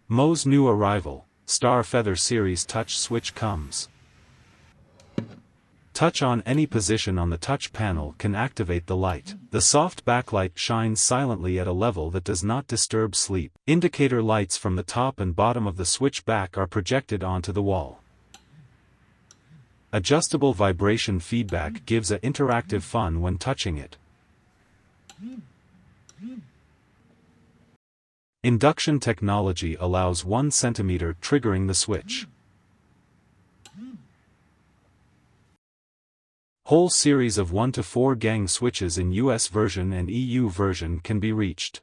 MOES' new arrival, Star Feather Series touch switch comes. Touch on any position on the touch panel can activate the light. The soft backlight shines silently at a level that does not disturb sleep. Indicator lights from the top and bottom of the switch back are projected onto the wall. Adjustable vibration feedback gives a interactive fun when touching it. Induction technology allows 1 cm triggering the switch. Whole series of 1 to 4 gang switches in US version and EU version can be reached.